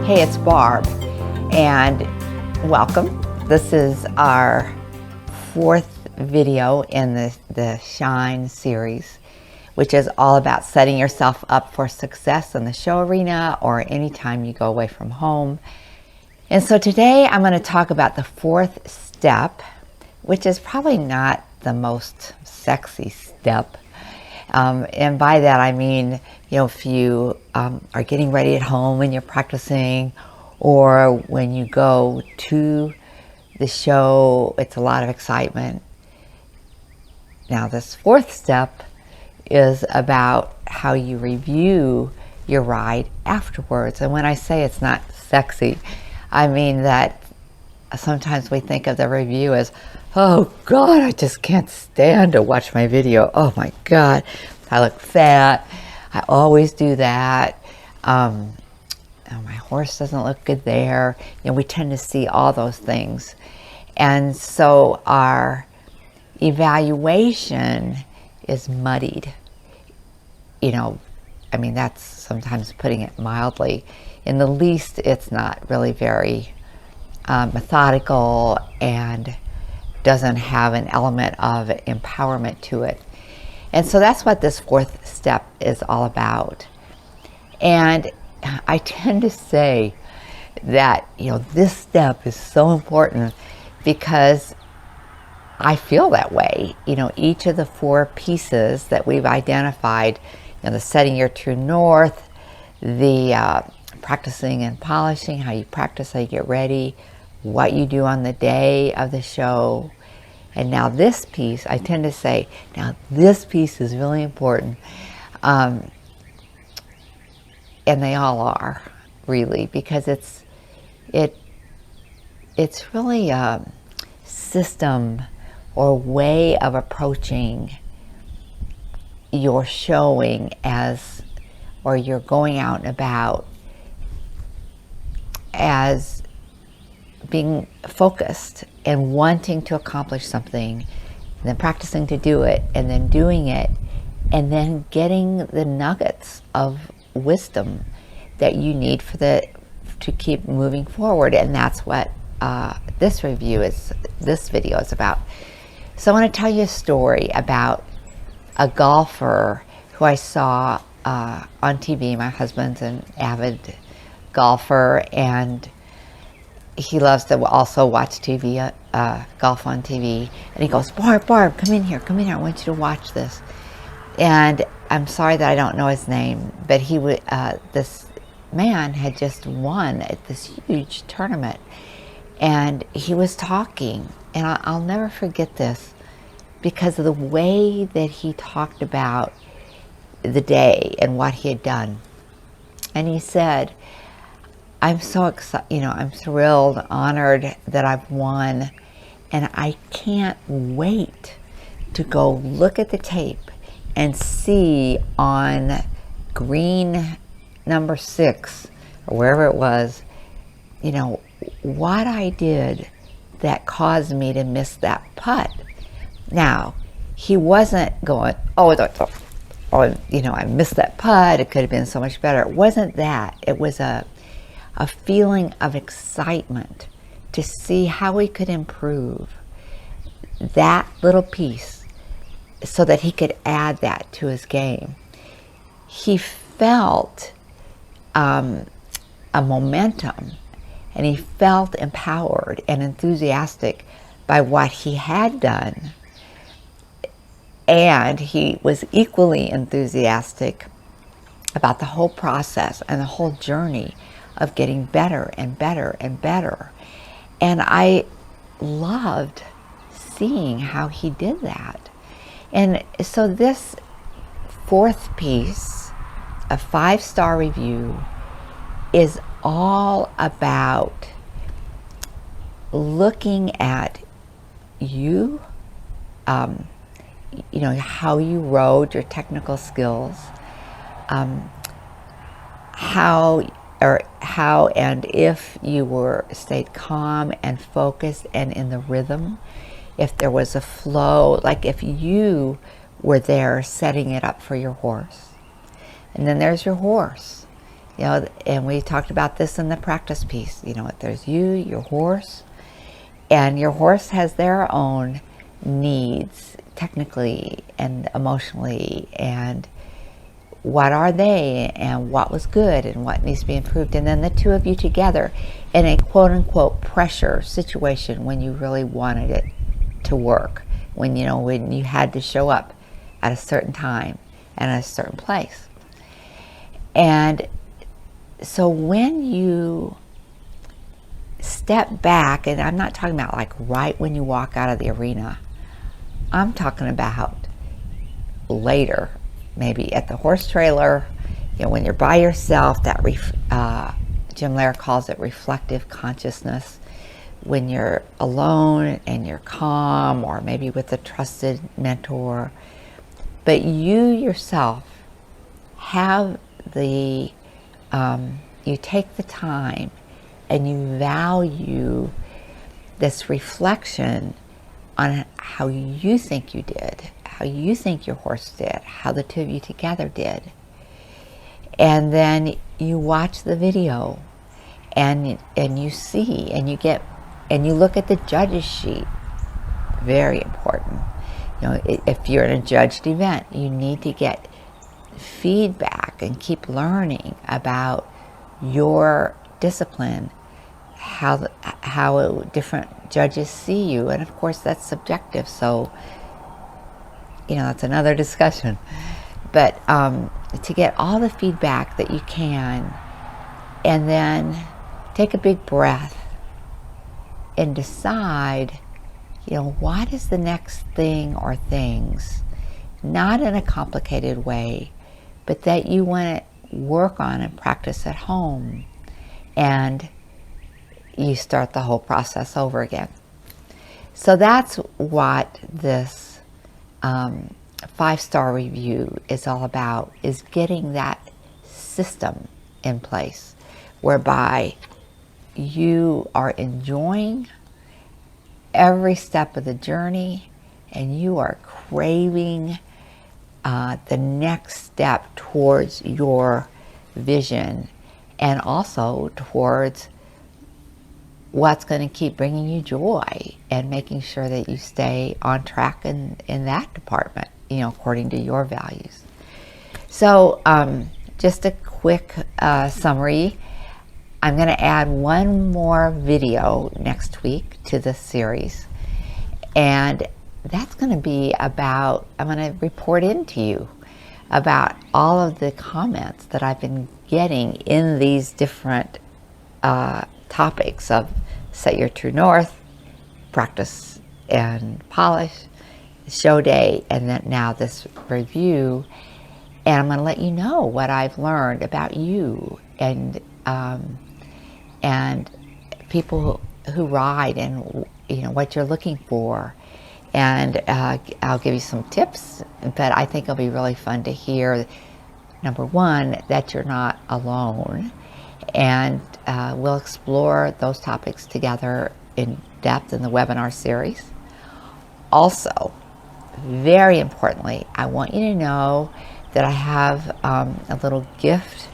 Hey, it's Barb, and welcome. This is our fourth video in the Shine series, which is all about setting yourself up for success in the show arena or anytime you go away from home. And so today I'm going to talk about the fourth step, which is probably not the most sexy step. And by that I mean, if you are getting ready at home and you're practicing, or when you go to the show, it's a lot of excitement. Now, this fourth step is about how you review your ride afterwards. And when I say it's not sexy, I mean that sometimes we think of the review as, oh God, I just can't stand to watch my video. Oh my God, I look fat. I always do that. Oh, my horse doesn't look good there. We tend to see all those things. And so our evaluation is muddied. That's sometimes putting it mildly. In the least, it's not really very methodical and doesn't have an element of empowerment to it. And so that's what this fourth step is all about. And I tend to say that, this step is so important because I feel that way. Each of the four pieces that we've identified, the setting your true north, the practicing and polishing, how you practice, how you get ready, what you do on the day of the show. And now this piece, I tend to say, now this piece is really important. And they all are, really, because it's really a system or way of approaching your showing or you're going out and about as being focused and wanting to accomplish something, and then practicing to do it, and then doing it, and then getting the nuggets of wisdom that you need to keep moving forward. And that's what this video is about. So I want to tell you a story about a golfer who I saw on TV. My husband's an avid golfer, and he loves to also watch TV, golf on TV. And he goes, Barb, come in here. I want you to watch this. And I'm sorry that I don't know his name, but this man had just won at this huge tournament. And he was talking, and I'll never forget this because of the way that he talked about the day and what he had done. And he said, I'm so excited, I'm thrilled, honored that I've won, and I can't wait to go look at the tape and see on green number 6, or wherever it was, what I did that caused me to miss that putt. Now, he wasn't going, I missed that putt, it could have been so much better. It wasn't that. It was a feeling of excitement to see how he could improve that little piece so that he could add that to his game. He felt a momentum, and he felt empowered and enthusiastic by what he had done. And he was equally enthusiastic about the whole process and the whole journey of getting better and better and better. And I loved seeing how he did that. And so this fourth piece, a 5-star review, is all about looking at you, how you rode, your technical skills, how and if you stayed calm and focused and in the rhythm, if there was a flow, like if you were there setting it up for your horse. And then there's your horse. And we talked about this in the practice piece. There's you, your horse, and your horse has their own needs, technically and emotionally, and what are they, and what was good, and what needs to be improved. And then the two of you together in a quote-unquote pressure situation, when you really wanted it to work, when you had to show up at a certain time and at a certain place. And so when you step back, and I'm not talking about like right when you walk out of the arena, I'm talking about later, maybe at the horse trailer, when you're by yourself, that Jim Lehrer calls it reflective consciousness, when you're alone and you're calm, or maybe with a trusted mentor, but you yourself have you take the time and you value this reflection on how you think you did, how you think your horse did, how the two of you together did. And then you watch the video and you see, and you look at the judge's sheet. Very important. If you're in a judged event, you need to get feedback and keep learning about your discipline, how different judges see you. And of course that's subjective, so that's another discussion. But to get all the feedback that you can, and then take a big breath and decide, what is the next thing or things, not in a complicated way, but that you want to work on and practice at home, and you start the whole process over again. So that's what this 5-star review is all about, is getting that system in place whereby you are enjoying every step of the journey and you are craving the next step towards your vision, and also towards what's going to keep bringing you joy and making sure that you stay on track in that department, according to your values. So just a quick summary. I'm going to add one more video next week to this series, and that's going to be about, I'm going to report into you about all of the comments that I've been getting in these different topics of Set Your True North, Practice and Polish, Show Day, and then now this review. And I'm going to let you know what I've learned about you and people who ride, and what you're looking for. And I'll give you some tips, but I think it'll be really fun to hear, number one, that you're not alone. And we'll explore those topics together in depth in the webinar series. Also, very importantly, I want you to know that I have a little gift,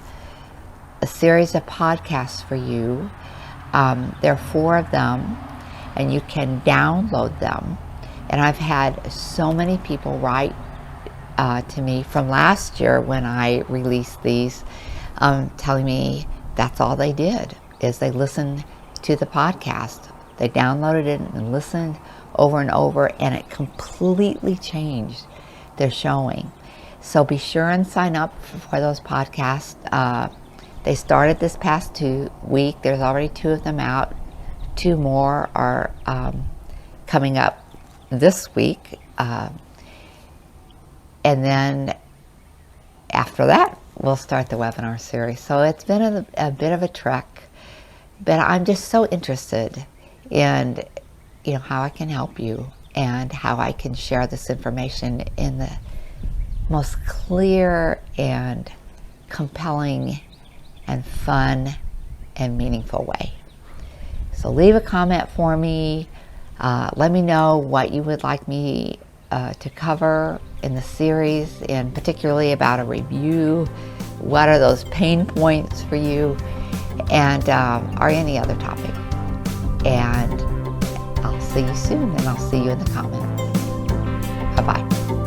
a series of podcasts for you. There are 4 of them, and you can download them. And I've had so many people write to me from last year when I released these, telling me that's all they did, is they listened to the podcast. They downloaded it and listened over and over, and it completely changed their showing. So be sure and sign up for those podcasts. They started this past week. There's already 2 of them out. 2 more are coming up this week. And then after that, we'll start the webinar series. So it's been a bit of a trek, but I'm just so interested in how I can help you and how I can share this information in the most clear and compelling and fun and meaningful way. So leave a comment for me. Let me know what you would like me to cover in the series, and particularly about a review What are those pain points for you? And or any other topic. And I'll see you soon, and I'll see you in the comments. Bye-bye.